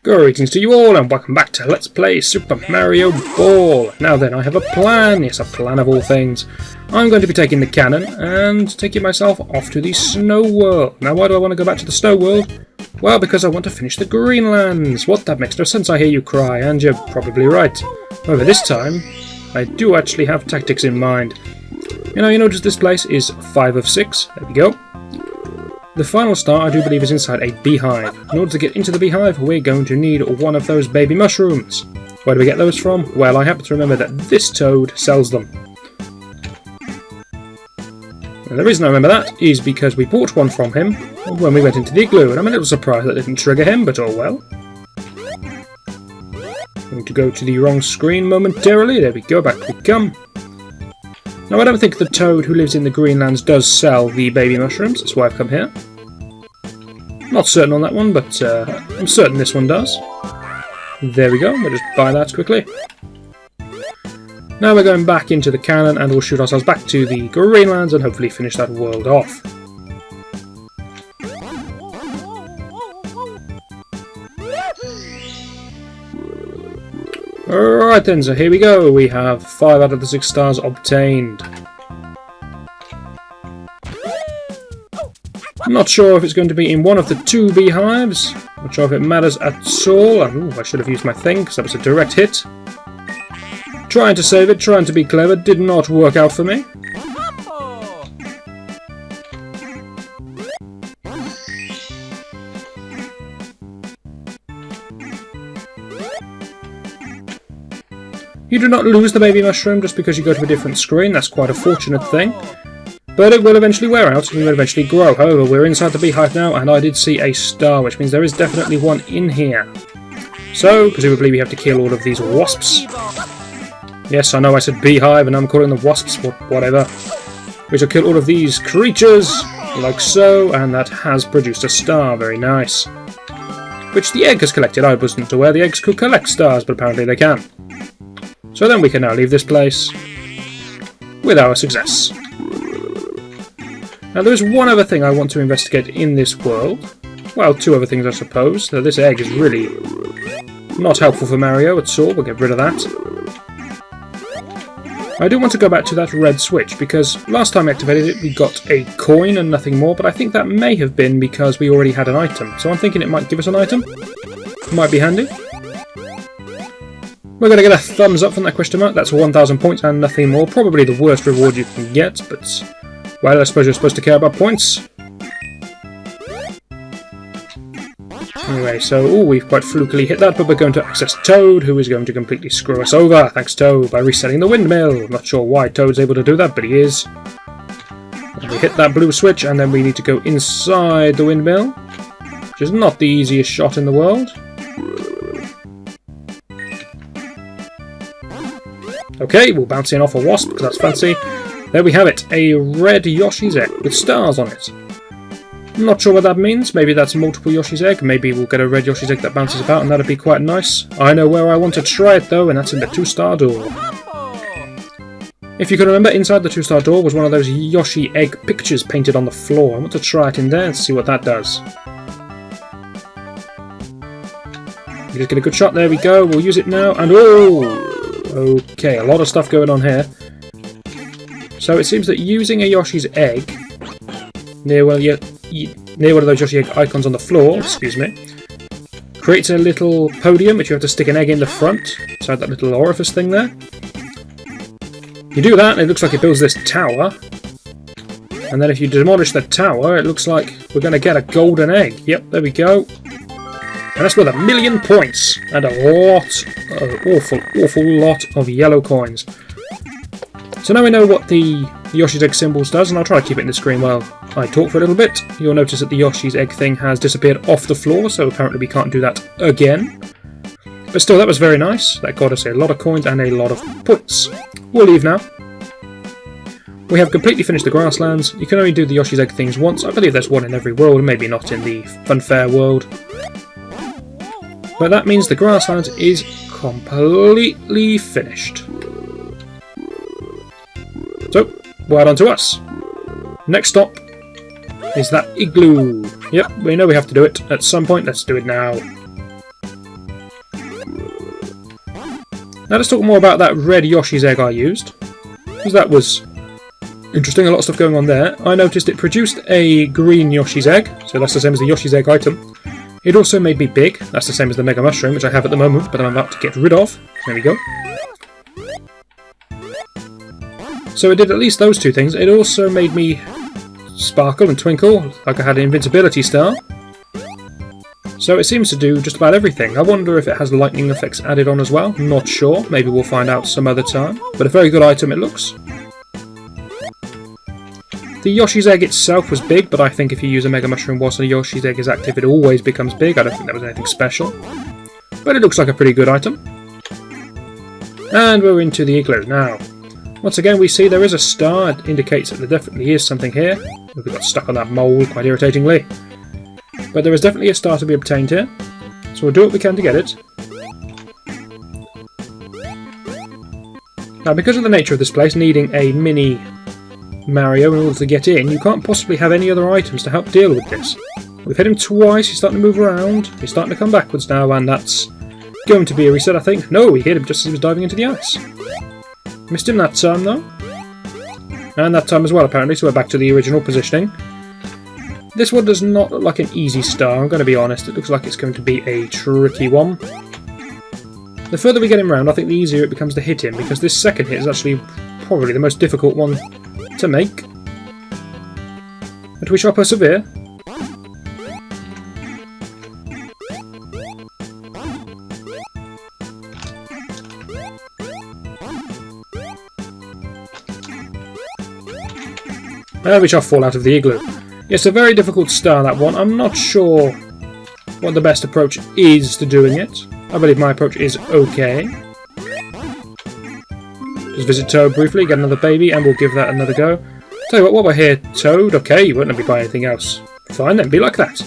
Greetings to you all and welcome back to Let's Play Super Mario Ball. Now then, I have a plan. Yes, a plan of all things. I'm going to be taking the cannon and taking myself off to the Snow World. Now, why do I want to go back to the Snow World? Well, because I want to finish the Greenlands. What? That makes no sense, I hear you cry, and you're probably right. However, this time, I do actually have tactics in mind. You notice this place is 5 of 6. There we go. The final star, I do believe, is inside a beehive. In order to get into the beehive, we're going to need one of those baby mushrooms. Where do we get those from? Well, I happen to remember that this toad sells them. And the reason I remember that is because we bought one from him when we went into the Igloo, and I'm a little surprised that didn't trigger him, but oh well. Going to go to the wrong screen momentarily. There we go, back we come. Now, I don't think the toad who lives in the Greenlands does sell the baby mushrooms, that's why I've come here. Not certain on that one, but I'm certain this one does. There we go, we'll just buy that quickly. Now we're going back into the cannon and we'll shoot ourselves back to the Greenlands and hopefully finish that world off. Alright then, so here we go. We have 5 out of the 6 stars obtained. I'm not sure if it's going to be in one of the 2 beehives. Not sure if it matters at all. Ooh, I should have used my thing because that was a direct hit. Trying to save it, trying to be clever, did not work out for me. You do not lose the baby mushroom just because you go to a different screen. That's quite a fortunate thing. But it will eventually wear out and will eventually grow. However, we're inside the beehive now and I did see a star, which means there is definitely one in here. So, presumably we have to kill all of these wasps. Yes, I know I said beehive and I'm calling them wasps, whatever. We shall kill all of these creatures, like so, and that has produced a star. Very nice. Which the egg has collected. I wasn't aware the eggs could collect stars, but apparently they can. So then we can now leave this place with our success. Now there is one other thing I want to investigate in this world. Well, 2 other things I suppose. So this egg is really not helpful for Mario at all. We'll get rid of that. I do want to go back to that red switch because last time I activated it we got a coin and nothing more, but I think that may have been because we already had an item. So I'm thinking it might give us an item. Might be handy. We're going to get a thumbs up from that question mark. That's 1,000 points and nothing more. Probably the worst reward you can get, but well, I suppose you're supposed to care about points. Anyway, so we've quite flukily hit that, but we're going to access Toad, who is going to completely screw us over. Thanks, Toad, by resetting the windmill. I'm not sure why Toad's able to do that, but he is. And we hit that blue switch, and then we need to go inside the windmill, which is not the easiest shot in the world. Okay, we'll bounce in off a wasp, because that's fancy. There we have it, a red Yoshi's egg with stars on it. I'm not sure what that means. Maybe that's multiple Yoshi's egg. Maybe we'll get a red Yoshi's egg that bounces about, and that'd be quite nice. I know where I want to try it, though, and that's in the 2-star door. If you can remember, inside the 2-star door was one of those Yoshi egg pictures painted on the floor. I want to try it in there and see what that does. We just get a good shot. There we go. We'll use it now, and oh! Okay, a lot of stuff going on here. So it seems that using a Yoshi's egg near one of those Yoshi egg icons on the floor, excuse me, creates a little podium which you have to stick an egg in the front, inside that little orifice thing there. You do that and it looks like it builds this tower. And then if you demolish the tower, it looks like we're going to get a golden egg. Yep, there we go. And that's worth 1,000,000 points and a lot, awful lot of yellow coins. So now we know what the Yoshi's egg symbols does, and I'll try to keep it in the screen while I talk for a little bit. You'll notice that the Yoshi's egg thing has disappeared off the floor, so apparently we can't do that again. But still, that was very nice. That got us a lot of coins and a lot of points. We'll leave now. We have completely finished the grasslands. You can only do the Yoshi's egg things once. I believe there's one in every world, maybe not in the Funfair world. But that means the grasslands is completely finished. So, well done to us. Next stop is that Igloo. Yep, we know we have to do it at some point. Let's do it now. Now let's talk more about that red Yoshi's egg I used, because that was interesting, a lot of stuff going on there. I noticed it produced a green Yoshi's egg, so that's the same as the Yoshi's egg item. It also made me big, that's the same as the Mega Mushroom, which I have at the moment, but I'm about to get rid of. There we go. So it did at least those two things. It also made me sparkle and twinkle, like I had an invincibility star. So it seems to do just about everything. I wonder if it has lightning effects added on as well. Not sure, maybe we'll find out some other time. But a very good item it looks. The Yoshi's egg itself was big, but I think if you use a Mega Mushroom whilst the Yoshi's egg is active, it always becomes big. I don't think that was anything special. But it looks like a pretty good item. And we're into the Igloo now. Once again, we see there is a star. It indicates that there definitely is something here. We got stuck on that mole quite irritatingly. But there is definitely a star to be obtained here. So we'll do what we can to get it. Now, because of the nature of this place, needing a mini Mario in order to get in, you can't possibly have any other items to help deal with this. We've hit him twice, he's starting to move around, he's starting to come backwards now, and that's going to be a reset, I think. No, we hit him just as he was diving into the ice. Missed him that time, though. And that time as well, apparently, so we're back to the original positioning. This one does not look like an easy star, I'm going to be honest. It looks like it's going to be a tricky one. The further we get him round, I think the easier it becomes to hit him, because this second hit is actually probably the most difficult one to make. But we shall persevere. We shall fall out of the Igloo. Yes, a very difficult star, that one. I'm not sure what the best approach is to doing it. I believe my approach is okay. Just visit Toad briefly, get another baby, and we'll give that another go. Tell you what, while we're here, Toad, okay, you won't let me buy anything else. Fine then, be like that.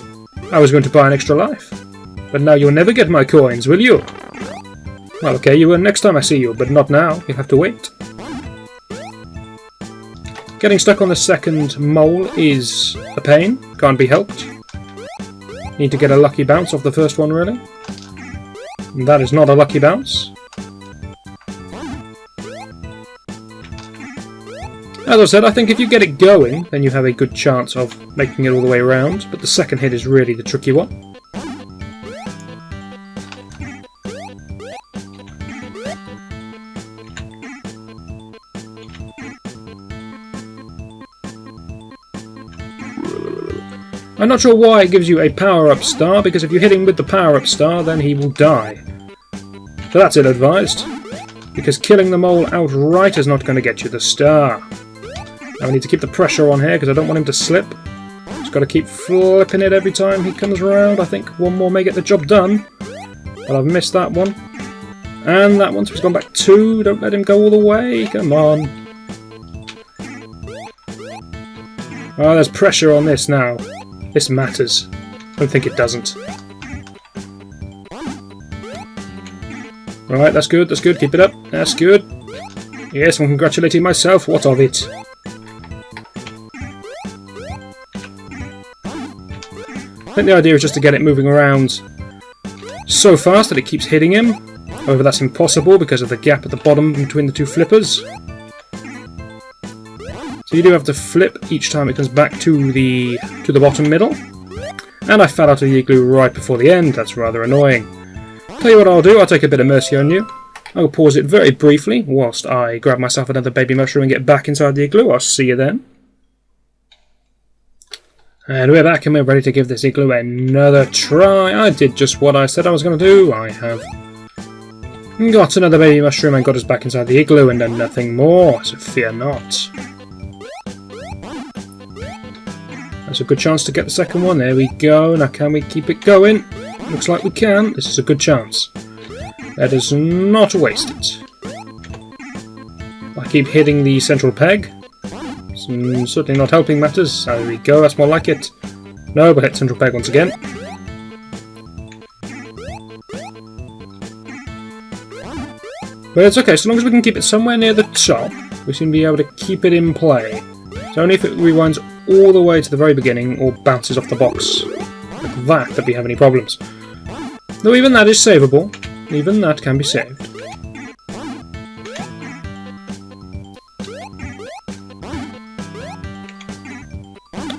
I was going to buy an extra life. But now you'll never get my coins, will you? Well, okay, you will next time I see you, but not now. You'll have to wait. Getting stuck on the second mole is a pain. Can't be helped. Need to get a lucky bounce off the first one, really. And that is not a lucky bounce. As I said, I think if you get it going, then you have a good chance of making it all the way around, but the second hit is really the tricky one. I'm not sure why it gives you a power-up star, because if you hit him with the power-up star, then he will die. So that's ill-advised, because killing the mole outright is not going to get you the star. Now we need to keep the pressure on here, because I don't want him to slip. Just got to keep flipping it every time he comes around. I think one more may get the job done, but I've missed that one. And that one, so he's gone back 2. Don't let him go all the way. Come on. Oh, there's pressure on this now. This matters. I don't think it doesn't. Alright, that's good, keep it up, that's good. Yes, I'm congratulating myself, what of it? I think the idea is just to get it moving around so fast that it keeps hitting him. However, that's impossible because of the gap at the bottom between the two flippers. So you do have to flip each time it comes back to the bottom middle. And I fell out of the Igloo right before the end, that's rather annoying. Tell you what I'll do, I'll take a bit of mercy on you. I'll pause it very briefly whilst I grab myself another baby mushroom and get back inside the Igloo. I'll see you then. And we're back and we're ready to give this Igloo another try. I did just what I said I was going to do. I have got another baby mushroom and got us back inside the Igloo and done nothing more, so fear not. That's a good chance to get the second one. There we go. Now can we keep it going? Looks like we can. This is a good chance. Let us not waste it. I keep hitting the central peg. Certainly not helping matters. There we go, that's more like it. No, but hit central peg once again. But it's okay, so long as we can keep it somewhere near the top, we seem to be able to keep it in play. It's only if it rewinds all the way to the very beginning or bounces off the box like that we have any problems. Though even that is savable. Even that can be saved.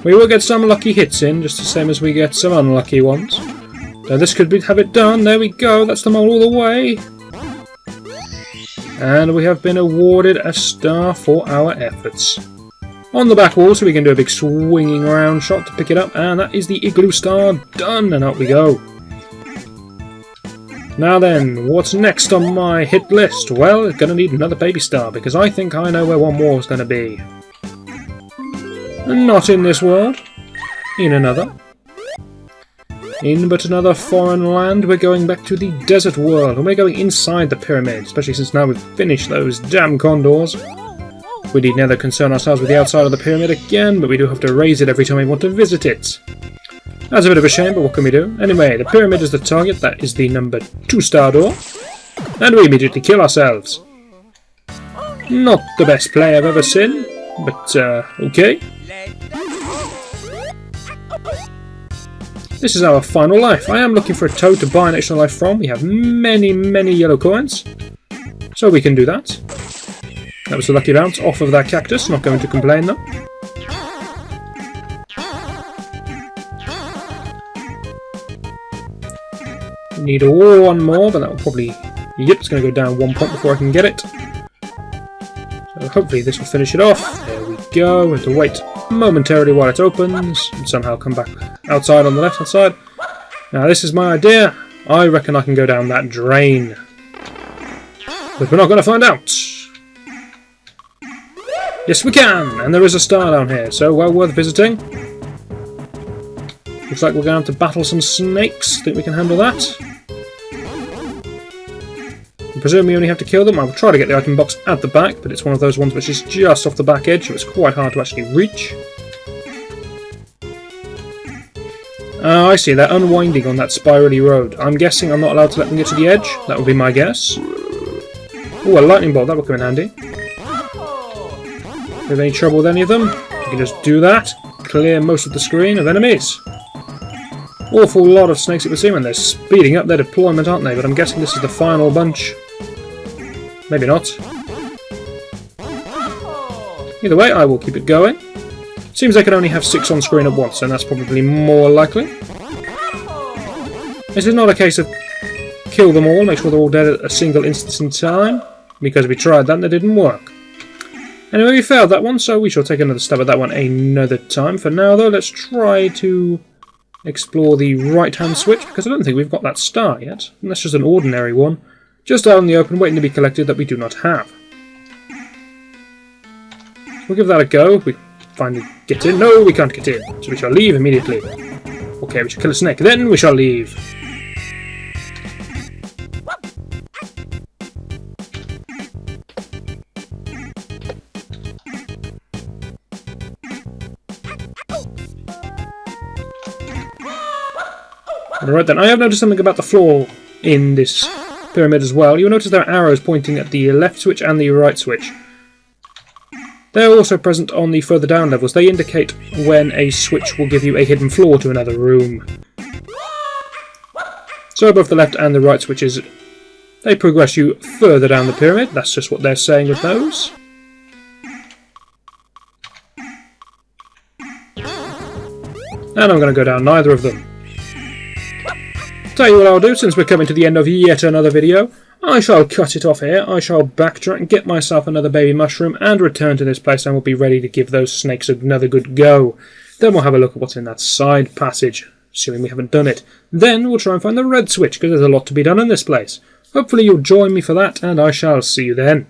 We will get some lucky hits in, just the same as we get some unlucky ones. So this could have it done. There we go. That's the mole all the way. And we have been awarded a star for our efforts. On the back wall, so we can do a big swinging around shot to pick it up. And that is the Igloo star done. And out we go. Now then, what's next on my hit list? Well, it's going to need another baby star, because I think I know where one more is going to be. Not in this world. In another. In but another foreign land, we're going back to the desert world, and we're going inside the pyramid, especially since now we've finished those damn condors. We need neither concern ourselves with the outside of the pyramid again, but we do have to raise it every time we want to visit it. That's a bit of a shame, but what can we do? Anyway, the pyramid is the target, that is the number 2-star door, and we immediately kill ourselves. Not the best play I've ever seen, but okay. This is our final life. I am looking for a toad to buy an extra life from. We have many, many yellow coins, so we can do that. That was a lucky bounce off of that cactus. Not going to complain though. Need one more, but that will probably... Yep, it's going to go down 1 point before I can get it. So hopefully this will finish it off. There we go. We have to wait momentarily while it opens and somehow come back outside on the left hand side. Now this is my idea. I reckon I can go down that drain. But we're not going to find out. Yes we can! And there is a star down here, so well worth visiting. Looks like we're going to have to battle some snakes. Think we can handle that? I presume we only have to kill them. I'll try to get the item box at the back, but it's one of those ones which is just off the back edge, so it's quite hard to actually reach. I see, they're unwinding on that spirally road. I'm guessing I'm not allowed to let them get to the edge. That would be my guess. Oh, a lightning bolt, that would come in handy. If you have any trouble with any of them, you can just do that. Clear most of the screen of enemies. Awful lot of snakes it would seem, and they're speeding up their deployment, aren't they? But I'm guessing this is the final bunch. Maybe not. Either way, I will keep it going. Seems they can only have 6 on screen at once, and that's probably more likely. This is not a case of kill them all, make sure they're all dead at a single instance in time, because we tried that and it didn't work. Anyway, we failed that one, so we shall take another stab at that one another time. For now, though, let's try to explore the right-hand switch, because I don't think we've got that star yet. And that's just an ordinary one, just out in the open, waiting to be collected, that we do not have. We'll give that a go. We finally get in. No, we can't get in, so we shall leave immediately. Okay, we shall kill a snake, then we shall leave. Alright then, I have noticed something about the floor in this pyramid as well. You'll notice there are arrows pointing at the left switch and the right switch. They're also present on the further down levels. They indicate when a switch will give you a hidden floor to another room. So both the left and the right switches, they progress you further down the pyramid. That's just what they're saying with those. And I'm going to go down neither of them. Tell you what I'll do, since we're coming to the end of yet another video, I shall cut it off here. I shall backtrack and get myself another baby mushroom and return to this place, and we'll be ready to give those snakes another good go. Then we'll have a look at what's in that side passage, assuming we haven't done it. Then we'll try and find the red switch, because there's a lot to be done in this place. Hopefully you'll join me for that, and I shall see you then.